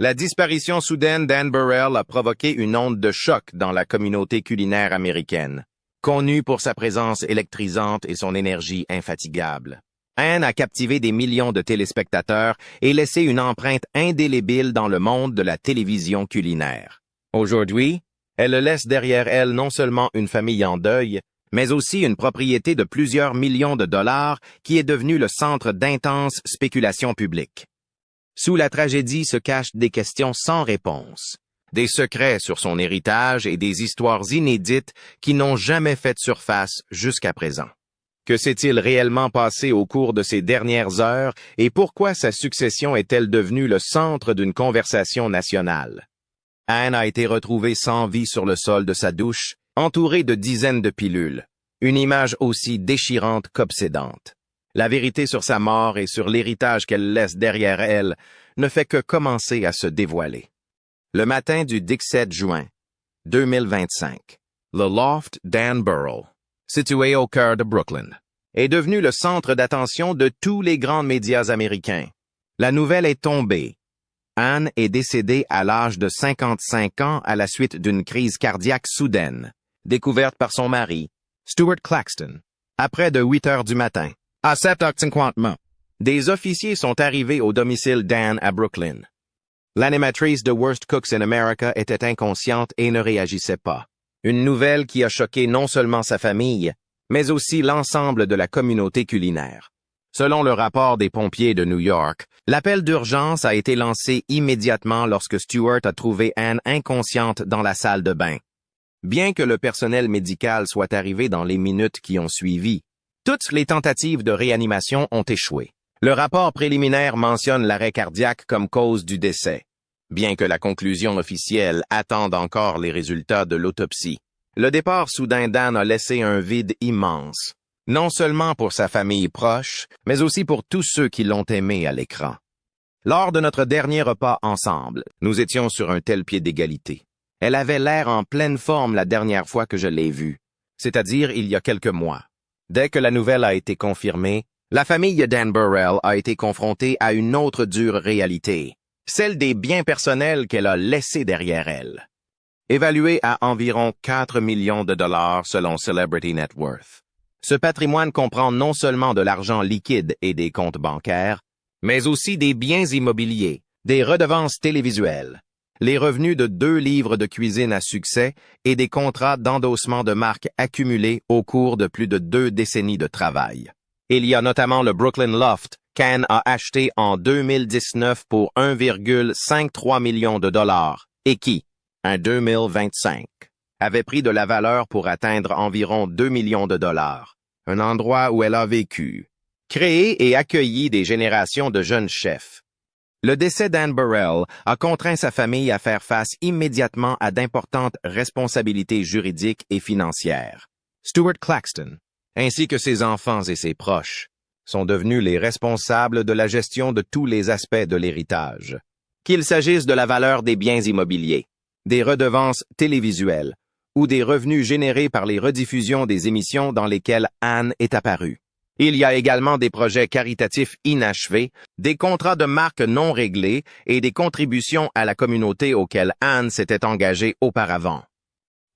La disparition soudaine d'Anne Burrell a provoqué une onde de choc dans la communauté culinaire américaine. Connue pour sa présence électrisante et son énergie infatigable, Anne a captivé des millions de téléspectateurs et laissé une empreinte indélébile dans le monde de la télévision culinaire. Aujourd'hui, elle laisse derrière elle non seulement une famille en deuil, mais aussi une propriété de plusieurs millions de dollars qui est devenue le centre d'intenses spéculations publiques. Sous la tragédie se cachent des questions sans réponse, des secrets sur son héritage et des histoires inédites qui n'ont jamais fait surface jusqu'à présent. Que s'est-il réellement passé au cours de ces dernières heures et pourquoi sa succession est-elle devenue le centre d'une conversation nationale? Anne a été retrouvée sans vie sur le sol de sa douche, entourée de dizaines de pilules, une image aussi déchirante qu'obsédante. La vérité sur sa mort et sur l'héritage qu'elle laisse derrière elle ne fait que commencer à se dévoiler. Le matin du 17 juin 2025, le loft d'Anne Burrell, situé au cœur de Brooklyn, est devenu le centre d'attention de tous les grands médias américains. La nouvelle est tombée. Anne est décédée à l'âge de 55 ans à la suite d'une crise cardiaque soudaine, découverte par son mari, Stuart Claxton, à près de 8 heures du matin. À 7h50, des officiers sont arrivés au domicile d'Anne à Brooklyn. L'animatrice de Worst Cooks in America était inconsciente et ne réagissait pas. Une nouvelle qui a choqué non seulement sa famille, mais aussi l'ensemble de la communauté culinaire. Selon le rapport des pompiers de New York, l'appel d'urgence a été lancé immédiatement lorsque Stuart a trouvé Anne inconsciente dans la salle de bain. Bien que le personnel médical soit arrivé dans les minutes qui ont suivi, toutes les tentatives de réanimation ont échoué. Le rapport préliminaire mentionne l'arrêt cardiaque comme cause du décès. Bien que la conclusion officielle attende encore les résultats de l'autopsie, le départ soudain d'Anne a laissé un vide immense, non seulement pour sa famille proche, mais aussi pour tous ceux qui l'ont aimée à l'écran. Lors de notre dernier repas ensemble, nous étions sur un tel pied d'égalité. Elle avait l'air en pleine forme la dernière fois que je l'ai vue, c'est-à-dire il y a quelques mois. Dès que la nouvelle a été confirmée, la famille d'Anne Burrell a été confrontée à une autre dure réalité, celle des biens personnels qu'elle a laissés derrière elle. Évalué à environ 4 millions de dollars selon Celebrity Net Worth. Ce patrimoine comprend non seulement de l'argent liquide et des comptes bancaires, mais aussi des biens immobiliers, des redevances télévisuelles, les revenus de 2 livres de cuisine à succès et des contrats d'endossement de marques accumulés au cours de plus de 2 décennies de travail. Il y a notamment le Brooklyn Loft qu'Anne a acheté en 2019 pour 1,53 million de dollars et qui, en 2025, avait pris de la valeur pour atteindre environ 2 millions de dollars, un endroit où elle a vécu, créé et accueilli des générations de jeunes chefs. Le décès d'Anne Burrell a contraint sa famille à faire face immédiatement à d'importantes responsabilités juridiques et financières. Stuart Claxton, ainsi que ses enfants et ses proches, sont devenus les responsables de la gestion de tous les aspects de l'héritage. Qu'il s'agisse de la valeur des biens immobiliers, des redevances télévisuelles ou des revenus générés par les rediffusions des émissions dans lesquelles Anne est apparue. Il y a également des projets caritatifs inachevés, des contrats de marque non réglés et des contributions à la communauté auxquelles Anne s'était engagée auparavant.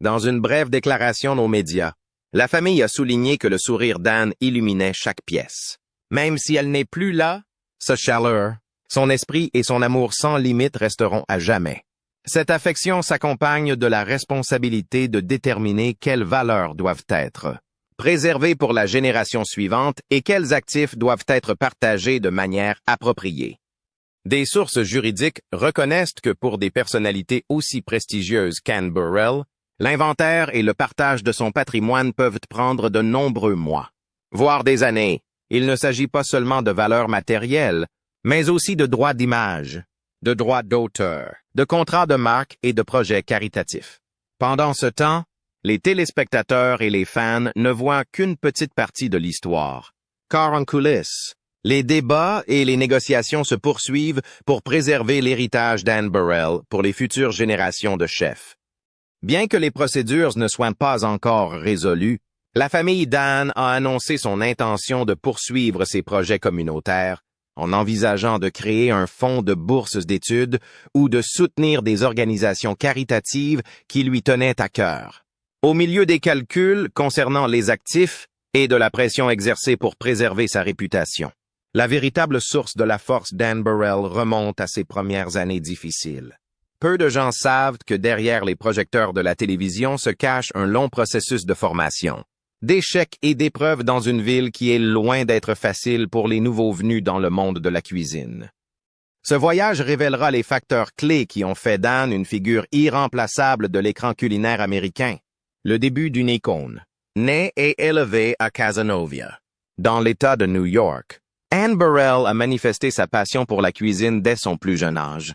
Dans une brève déclaration aux médias, la famille a souligné que le sourire d'Anne illuminait chaque pièce. Même si elle n'est plus là, sa chaleur, son esprit et son amour sans limite resteront à jamais. Cette affection s'accompagne de la responsabilité de déterminer quelles valeurs doivent être préservées pour la génération suivante et quels actifs doivent être partagés de manière appropriée. Des sources juridiques reconnaissent que pour des personnalités aussi prestigieuses qu'Anne Burrell, l'inventaire et le partage de son patrimoine peuvent prendre de nombreux mois, voire des années. Il ne s'agit pas seulement de valeurs matérielles, mais aussi de droits d'image, de droits d'auteur, de contrats de marque et de projets caritatifs. Pendant ce temps, les téléspectateurs et les fans ne voient qu'une petite partie de l'histoire, car en coulisses, les débats et les négociations se poursuivent pour préserver l'héritage d'Anne Burrell pour les futures générations de chefs. Bien que les procédures ne soient pas encore résolues, la famille d'Anne a annoncé son intention de poursuivre ses projets communautaires, en envisageant de créer un fonds de bourses d'études ou de soutenir des organisations caritatives qui lui tenaient à cœur. Au milieu des calculs concernant les actifs et de la pression exercée pour préserver sa réputation, la véritable source de la force d'Anne Burrell remonte à ses premières années difficiles. Peu de gens savent que derrière les projecteurs de la télévision se cache un long processus de formation, d'échecs et d'épreuves dans une ville qui est loin d'être facile pour les nouveaux venus dans le monde de la cuisine. Ce voyage révélera les facteurs clés qui ont fait d'Anne une figure irremplaçable de l'écran culinaire américain. Le début d'une icône. Née et élevée à Cazenovia, dans l'État de New York, Anne Burrell a manifesté sa passion pour la cuisine dès son plus jeune âge.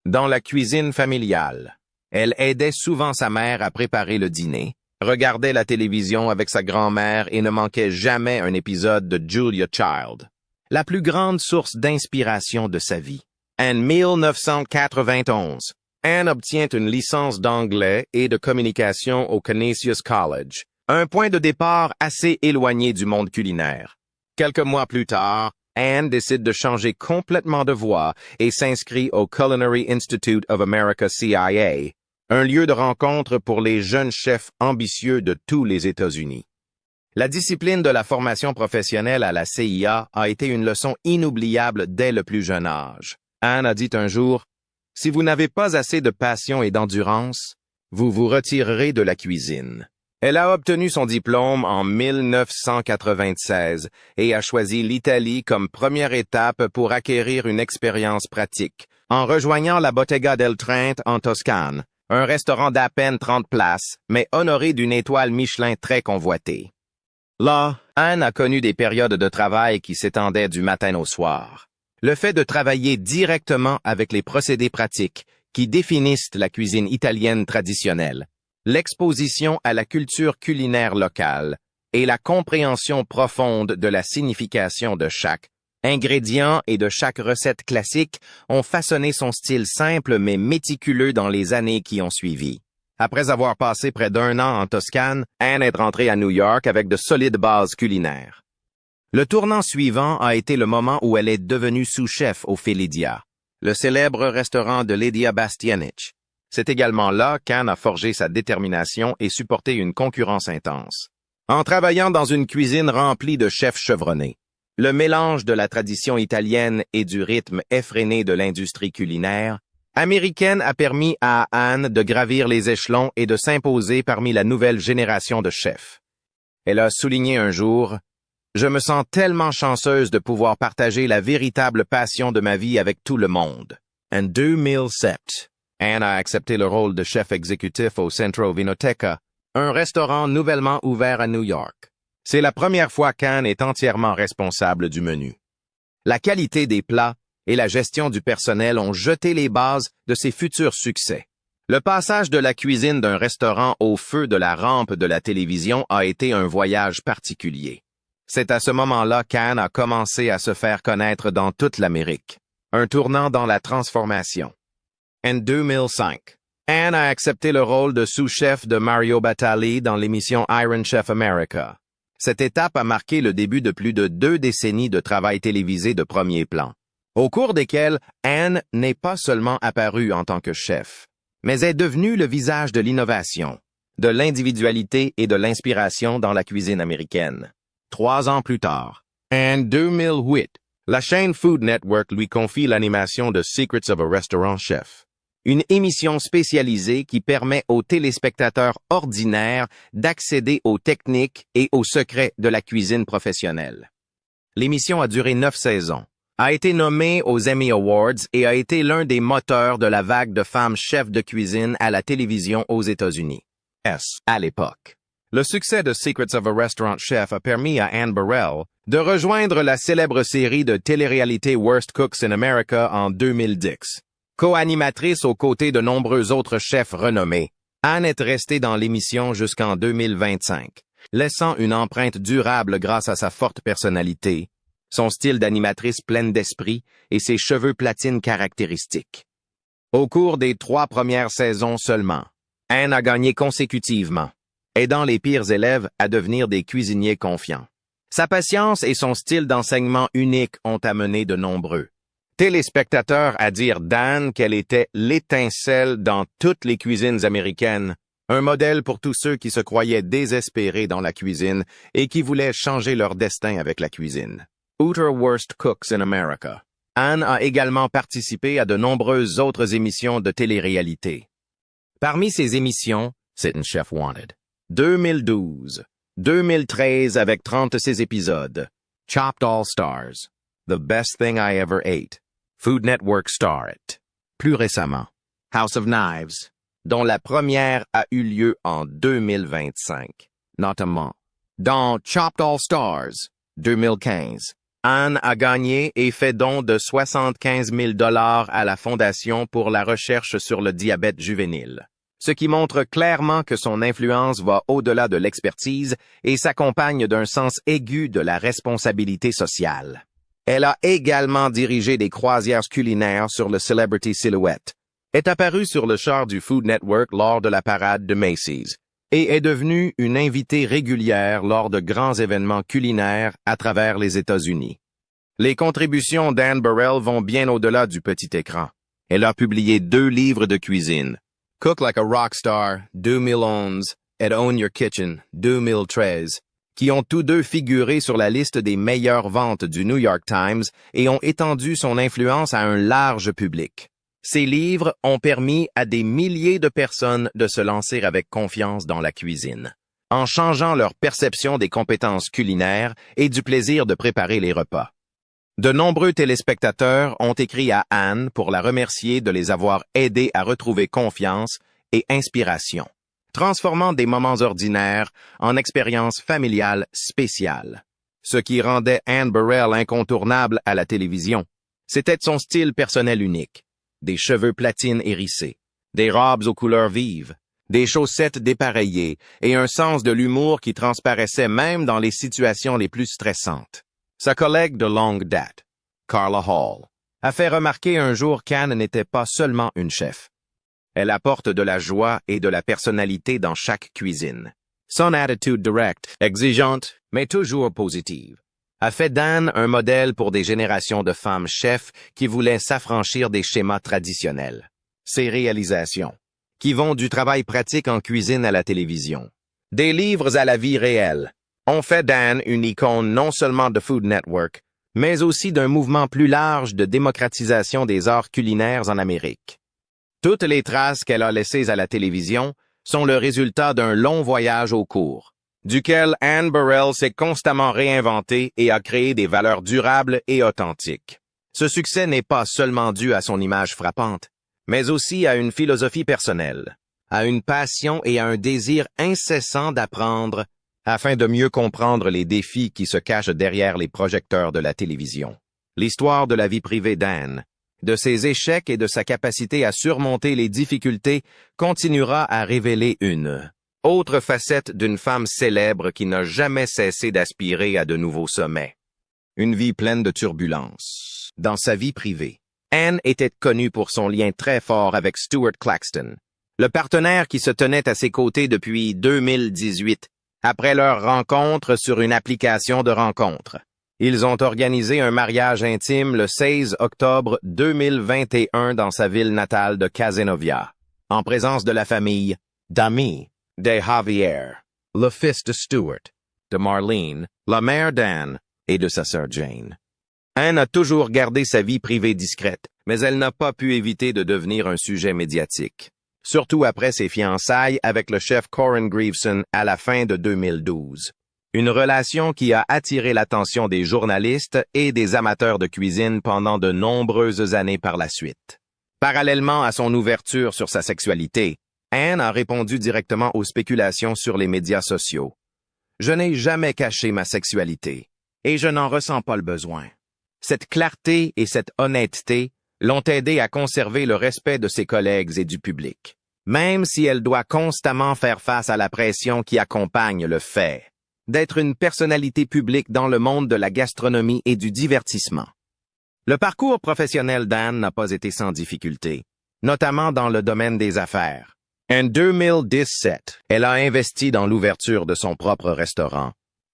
Dans la cuisine familiale, elle aidait souvent sa mère à préparer le dîner, regardait la télévision avec sa grand-mère et ne manquait jamais un épisode de Julia Child, la plus grande source d'inspiration de sa vie. En 1991, Anne obtient une licence d'anglais et de communication au Canisius College, un point de départ assez éloigné du monde culinaire. Quelques mois plus tard, Anne décide de changer complètement de voie et s'inscrit au Culinary Institute of America CIA, un lieu de rencontre pour les jeunes chefs ambitieux de tous les États-Unis. La discipline de la formation professionnelle à la CIA a été une leçon inoubliable dès le plus jeune âge. Anne a dit un jour, « Si vous n'avez pas assez de passion et d'endurance, vous vous retirerez de la cuisine. » Elle a obtenu son diplôme en 1996 et a choisi l'Italie comme première étape pour acquérir une expérience pratique, en rejoignant la Bottega del Trento en Toscane, un restaurant d'à peine 30 places, mais honoré d'une étoile Michelin très convoitée. Là, Anne a connu des périodes de travail qui s'étendaient du matin au soir. Le fait de travailler directement avec les procédés pratiques qui définissent la cuisine italienne traditionnelle, l'exposition à la culture culinaire locale et la compréhension profonde de la signification de chaque ingrédient et de chaque recette classique ont façonné son style simple mais méticuleux dans les années qui ont suivi. Après avoir passé près d'1 an en Toscane, Anne est rentrée à New York avec de solides bases culinaires. Le tournant suivant a été le moment où elle est devenue sous-chef au Felidia, le célèbre restaurant de Lidia Bastianich. C'est également là qu'Anne a forgé sa détermination et supporté une concurrence intense. En travaillant dans une cuisine remplie de chefs chevronnés, le mélange de la tradition italienne et du rythme effréné de l'industrie culinaire américaine a permis à Anne de gravir les échelons et de s'imposer parmi la nouvelle génération de chefs. Elle a souligné un jour, « Je me sens tellement chanceuse de pouvoir partager la véritable passion de ma vie avec tout le monde. » En 2007, Anne a accepté le rôle de chef exécutif au Centro Vinoteca, un restaurant nouvellement ouvert à New York. C'est la première fois qu'Anne est entièrement responsable du menu. La qualité des plats et la gestion du personnel ont jeté les bases de ses futurs succès. Le passage de la cuisine d'un restaurant au feu de la rampe de la télévision a été un voyage particulier. C'est à ce moment-là qu'Anne a commencé à se faire connaître dans toute l'Amérique, un tournant dans la transformation. En 2005, Anne a accepté le rôle de sous-chef de Mario Batali dans l'émission Iron Chef America. Cette étape a marqué le début de plus de 2 décennies de travail télévisé de premier plan, au cours desquels Anne n'est pas seulement apparue en tant que chef, mais est devenue le visage de l'innovation, de l'individualité et de l'inspiration dans la cuisine américaine. 3 ans plus tard, en 2008, la chaîne Food Network lui confie l'animation de Secrets of a Restaurant Chef, une émission spécialisée qui permet aux téléspectateurs ordinaires d'accéder aux techniques et aux secrets de la cuisine professionnelle. L'émission a duré 9 saisons, a été nommée aux Emmy Awards et a été l'un des moteurs de la vague de femmes chefs de cuisine à la télévision aux États-Unis. À l'époque. Le succès de Secrets of a Restaurant Chef a permis à Anne Burrell de rejoindre la célèbre série de télé-réalité Worst Cooks in America en 2010. Co-animatrice aux côtés de nombreux autres chefs renommés, Anne est restée dans l'émission jusqu'en 2025, laissant une empreinte durable grâce à sa forte personnalité, son style d'animatrice pleine d'esprit et ses cheveux platine caractéristiques. Au cours des 3 premières saisons seulement, Anne a gagné consécutivement, aidant les pires élèves à devenir des cuisiniers confiants. Sa patience et son style d'enseignement unique ont amené de nombreux téléspectateurs à dire d'Anne qu'elle était l'étincelle dans toutes les cuisines américaines, un modèle pour tous ceux qui se croyaient désespérés dans la cuisine et qui voulaient changer leur destin avec la cuisine. Outre Worst Cooks in America, Anne a également participé à de nombreuses autres émissions de télé-réalité. Parmi ces émissions, Sittin' Chef Wanted, 2012, 2013 avec 36 épisodes, Chopped All Stars, The Best Thing I Ever Ate, Food Network Star It. Plus récemment, House of Knives, dont la première a eu lieu en 2025, notamment. Dans Chopped All Stars, 2015, Anne a gagné et fait don de 75 000 $ à la Fondation pour la recherche sur le diabète juvénile, ce qui montre clairement que son influence va au-delà de l'expertise et s'accompagne d'un sens aigu de la responsabilité sociale. Elle a également dirigé des croisières culinaires sur le Celebrity Silhouette, est apparue sur le char du Food Network lors de la parade de Macy's et est devenue une invitée régulière lors de grands événements culinaires à travers les États-Unis. Les contributions d'Anne Burrell vont bien au-delà du petit écran. Elle a publié 2 livres de cuisine, Cook Like a Rockstar, 2011, et Own Your Kitchen, 2013, qui ont tous deux figuré sur la liste des meilleures ventes du New York Times et ont étendu son influence à un large public. Ces livres ont permis à des milliers de personnes de se lancer avec confiance dans la cuisine, en changeant leur perception des compétences culinaires et du plaisir de préparer les repas. De nombreux téléspectateurs ont écrit à Anne pour la remercier de les avoir aidés à retrouver confiance et inspiration, transformant des moments ordinaires en expériences familiales spéciales. Ce qui rendait Anne Burrell incontournable à la télévision, c'était son style personnel unique. Des cheveux platine hérissés, des robes aux couleurs vives, des chaussettes dépareillées et un sens de l'humour qui transparaissait même dans les situations les plus stressantes. Sa collègue de longue date, Carla Hall, a fait remarquer un jour qu'Anne n'était pas seulement une chef. Elle apporte de la joie et de la personnalité dans chaque cuisine. Son attitude directe, exigeante, mais toujours positive, a fait d'Anne un modèle pour des générations de femmes chefs qui voulaient s'affranchir des schémas traditionnels. Ses réalisations, qui vont du travail pratique en cuisine à la télévision, des livres à la vie réelle, ont fait d'Anne une icône non seulement de Food Network, mais aussi d'un mouvement plus large de démocratisation des arts culinaires en Amérique. Toutes les traces qu'elle a laissées à la télévision sont le résultat d'un long voyage au cours, duquel Anne Burrell s'est constamment réinventée et a créé des valeurs durables et authentiques. Ce succès n'est pas seulement dû à son image frappante, mais aussi à une philosophie personnelle, à une passion et à un désir incessant d'apprendre afin de mieux comprendre les défis qui se cachent derrière les projecteurs de la télévision. L'histoire de la vie privée d'Anne, de ses échecs et de sa capacité à surmonter les difficultés continuera à révéler une autre facette d'une femme célèbre qui n'a jamais cessé d'aspirer à de nouveaux sommets. Une vie pleine de turbulences. Dans sa vie privée, Anne était connue pour son lien très fort avec Stuart Claxton, le partenaire qui se tenait à ses côtés depuis 2018, après leur rencontre sur une application de rencontre. Ils ont organisé un mariage intime le 16 octobre 2021 dans sa ville natale de Cazenovia, en présence de la famille, d'amis, de Javier, le fils de Stuart, de Marlene, la mère d'Anne et de sa sœur Jane. Anne a toujours gardé sa vie privée discrète, mais elle n'a pas pu éviter de devenir un sujet médiatique, surtout après ses fiançailles avec le chef Corin Grieveson à la fin de 2012. Une relation qui a attiré l'attention des journalistes et des amateurs de cuisine pendant de nombreuses années par la suite. Parallèlement à son ouverture sur sa sexualité, Anne a répondu directement aux spéculations sur les médias sociaux. « Je n'ai jamais caché ma sexualité, et je n'en ressens pas le besoin. » Cette clarté et cette honnêteté l'ont aidée à conserver le respect de ses collègues et du public, même si elle doit constamment faire face à la pression qui accompagne le fait d'être une personnalité publique dans le monde de la gastronomie et du divertissement. Le parcours professionnel d'Anne n'a pas été sans difficulté, notamment dans le domaine des affaires. En 2017, elle a investi dans l'ouverture de son propre restaurant,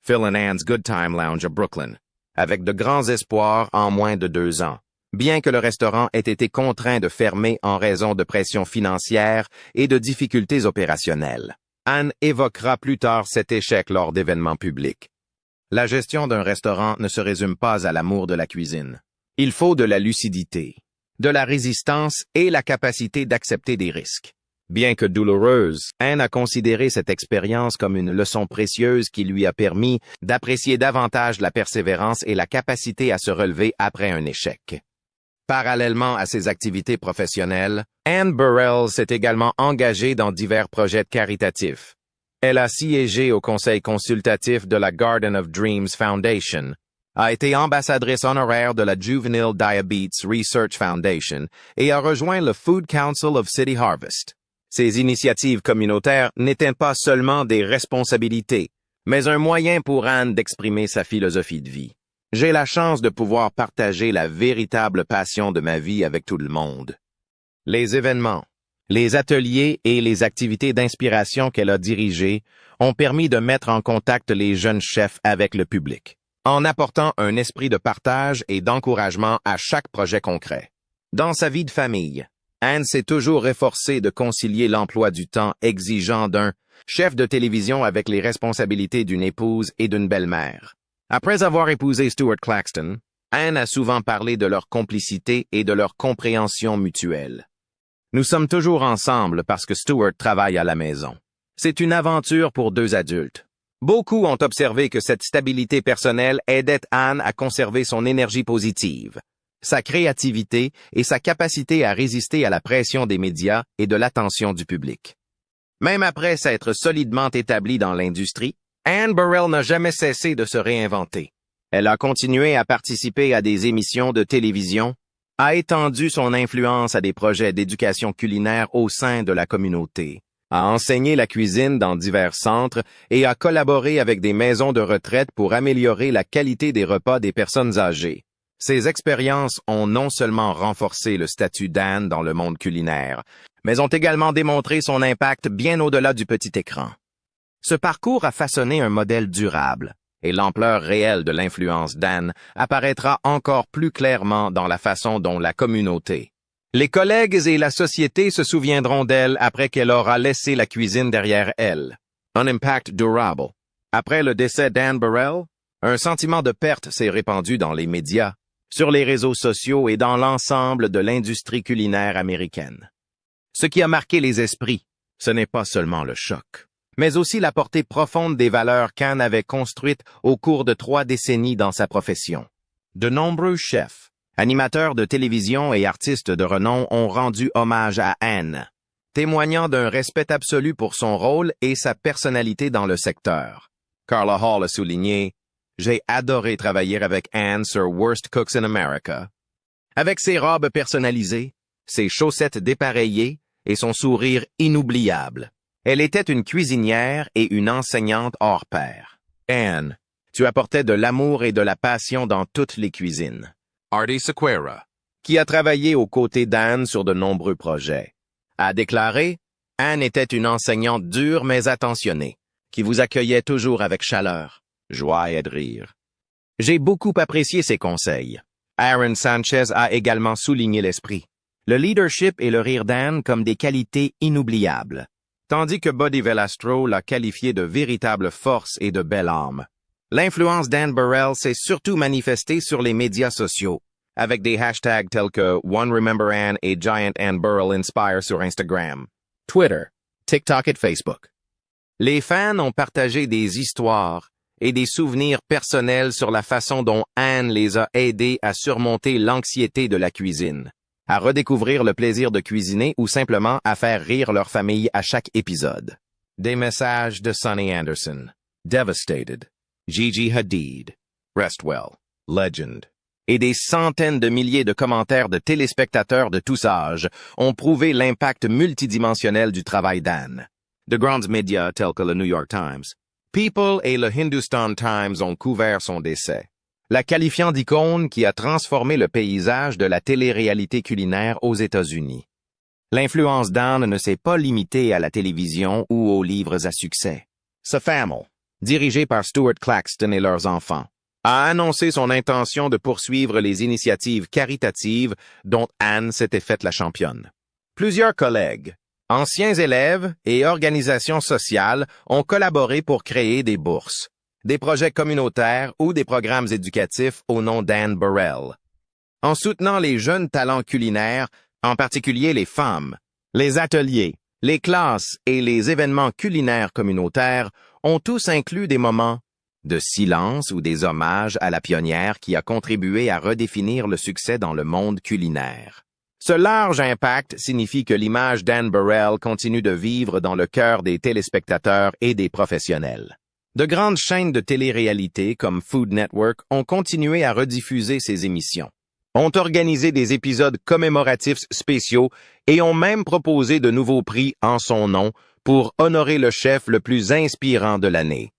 Phil and Anne's Good Time Lounge à Brooklyn, avec de grands espoirs en moins de 2 ans, bien que le restaurant ait été contraint de fermer en raison de pression financière et de difficultés opérationnelles. Anne évoquera plus tard cet échec lors d'événements publics. La gestion d'un restaurant ne se résume pas à l'amour de la cuisine. Il faut de la lucidité, de la résistance et la capacité d'accepter des risques. Bien que douloureuse, Anne a considéré cette expérience comme une leçon précieuse qui lui a permis d'apprécier davantage la persévérance et la capacité à se relever après un échec. Parallèlement à ses activités professionnelles, Anne Burrell s'est également engagée dans divers projets caritatifs. Elle a siégé au conseil consultatif de la Garden of Dreams Foundation, a été ambassadrice honoraire de la Juvenile Diabetes Research Foundation et a rejoint le Food Council of City Harvest. Ces initiatives communautaires n'étaient pas seulement des responsabilités, mais un moyen pour Anne d'exprimer sa philosophie de vie. J'ai la chance de pouvoir partager la véritable passion de ma vie avec tout le monde. Les événements, les ateliers et les activités d'inspiration qu'elle a dirigées ont permis de mettre en contact les jeunes chefs avec le public, en apportant un esprit de partage et d'encouragement à chaque projet concret. Dans sa vie de famille, Anne s'est toujours efforcée de concilier l'emploi du temps exigeant d'un chef de télévision avec les responsabilités d'une épouse et d'une belle-mère. Après avoir épousé Stuart Claxton, Anne a souvent parlé de leur complicité et de leur compréhension mutuelle. Nous sommes toujours ensemble parce que Stuart travaille à la maison. C'est une aventure pour 2 adultes. Beaucoup ont observé que cette stabilité personnelle aidait Anne à conserver son énergie positive, sa créativité et sa capacité à résister à la pression des médias et de l'attention du public. Même après s'être solidement établie dans l'industrie, Anne Burrell n'a jamais cessé de se réinventer. Elle a continué à participer à des émissions de télévision, a étendu son influence à des projets d'éducation culinaire au sein de la communauté, a enseigné la cuisine dans divers centres et a collaboré avec des maisons de retraite pour améliorer la qualité des repas des personnes âgées. Ces expériences ont non seulement renforcé le statut d'Anne dans le monde culinaire, mais ont également démontré son impact bien au-delà du petit écran. Ce parcours a façonné un modèle durable, et l'ampleur réelle de l'influence d'Anne apparaîtra encore plus clairement dans la façon dont la communauté, les collègues et la société se souviendront d'elle après qu'elle aura laissé la cuisine derrière elle. Un impact durable. Après le décès d'Anne Burrell, un sentiment de perte s'est répandu dans les médias, sur les réseaux sociaux et dans l'ensemble de l'industrie culinaire américaine. Ce qui a marqué les esprits, ce n'est pas seulement le choc, mais aussi la portée profonde des valeurs qu'Anne avait construites au cours de 3 décennies dans sa profession. De nombreux chefs, animateurs de télévision et artistes de renom ont rendu hommage à Anne, témoignant d'un respect absolu pour son rôle et sa personnalité dans le secteur. Carla Hall a souligné « J'ai adoré travailler avec Anne sur Worst Cooks in America. » Avec ses robes personnalisées, ses chaussettes dépareillées et son sourire inoubliable. Elle était une cuisinière et une enseignante hors pair. Anne, tu apportais de l'amour et de la passion dans toutes les cuisines. Artie Sequeira, qui a travaillé aux côtés d'Anne sur de nombreux projets, a déclaré « Anne était une enseignante dure mais attentionnée, qui vous accueillait toujours avec chaleur, joie et de rire. » J'ai beaucoup apprécié ses conseils. Aaron Sanchez a également souligné l'esprit, le leadership et le rire d'Anne comme des qualités inoubliables, tandis que Buddy Velastro l'a qualifié de véritable force et de belle âme. L'influence d'Anne Burrell s'est surtout manifestée sur les médias sociaux, avec des hashtags tels que One Remember Anne et Giant Anne Burrell Inspire sur Instagram, Twitter, TikTok et Facebook. Les fans ont partagé des histoires et des souvenirs personnels sur la façon dont Anne les a aidés à surmonter l'anxiété de la cuisine, à redécouvrir le plaisir de cuisiner ou simplement à faire rire leur famille à chaque épisode. Des messages de Sonny Anderson, Devastated, Gigi Hadid, Rest Well, Legend, et des centaines de milliers de commentaires de téléspectateurs de tous âges ont prouvé l'impact multidimensionnel du travail d'Anne. De grands médias tels que le New York Times, People et le Hindustan Times ont couvert son décès, la qualifiant d'icône qui a transformé le paysage de la télé-réalité culinaire aux États-Unis. L'influence d'Anne ne s'est pas limitée à la télévision ou aux livres à succès. Sa famille, dirigée par Stuart Claxton et leurs enfants, a annoncé son intention de poursuivre les initiatives caritatives dont Anne s'était faite la championne. Plusieurs collègues, anciens élèves et organisations sociales ont collaboré pour créer des bourses, des projets communautaires ou des programmes éducatifs au nom d'Anne Burrell. En soutenant les jeunes talents culinaires, en particulier les femmes, les ateliers, les classes et les événements culinaires communautaires ont tous inclus des moments de silence ou des hommages à la pionnière qui a contribué à redéfinir le succès dans le monde culinaire. Ce large impact signifie que l'image d'Anne Burrell continue de vivre dans le cœur des téléspectateurs et des professionnels. De grandes chaînes de télé-réalité comme Food Network ont continué à rediffuser ces émissions, ont organisé des épisodes commémoratifs spéciaux et ont même proposé de nouveaux prix en son nom pour honorer le chef le plus inspirant de l'année.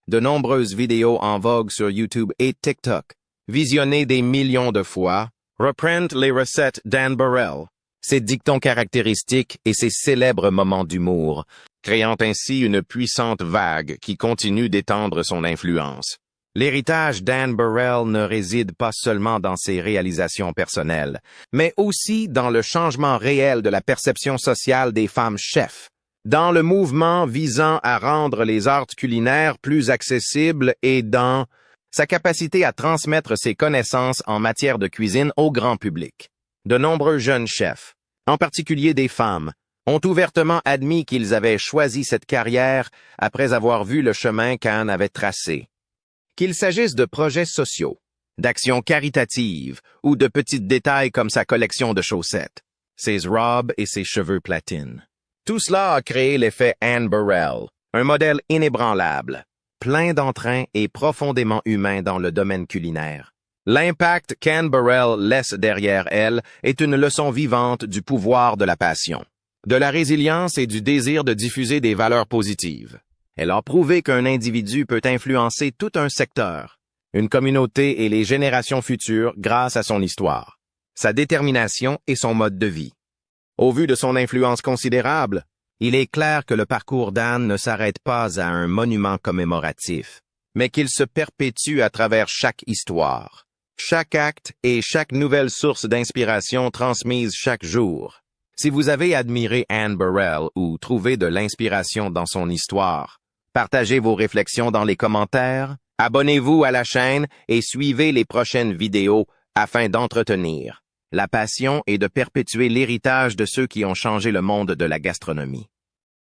De nombreuses vidéos en vogue sur YouTube et TikTok, visionnées des millions de fois, reprennent les recettes d'Anne Burrell, ses dictons caractéristiques et ses célèbres moments d'humour, créant ainsi une puissante vague qui continue d'étendre son influence. L'héritage d'Anne Burrell ne réside pas seulement dans ses réalisations personnelles, mais aussi dans le changement réel de la perception sociale des femmes chefs, dans le mouvement visant à rendre les arts culinaires plus accessibles et dans sa capacité à transmettre ses connaissances en matière de cuisine au grand public. De nombreux jeunes chefs, en particulier des femmes, ont ouvertement admis qu'ils avaient choisi cette carrière après avoir vu le chemin qu'Anne avait tracé. Qu'il s'agisse de projets sociaux, d'actions caritatives ou de petits détails comme sa collection de chaussettes, ses robes et ses cheveux platine. Tout cela a créé l'effet Anne Burrell, un modèle inébranlable, plein d'entrain et profondément humain dans le domaine culinaire. L'impact qu'Anne Burrell laisse derrière elle est une leçon vivante du pouvoir de la passion, de la résilience et du désir de diffuser des valeurs positives. Elle a prouvé qu'un individu peut influencer tout un secteur, une communauté et les générations futures grâce à son histoire, sa détermination et son mode de vie. Au vu de son influence considérable, il est clair que le parcours d'Anne ne s'arrête pas à un monument commémoratif, mais qu'il se perpétue à travers chaque histoire, chaque acte et chaque nouvelle source d'inspiration transmise chaque jour. Si vous avez admiré Anne Burrell ou trouvé de l'inspiration dans son histoire, partagez vos réflexions dans les commentaires, abonnez-vous à la chaîne et suivez les prochaines vidéos afin d'entretenir la passion et de perpétuer l'héritage de ceux qui ont changé le monde de la gastronomie.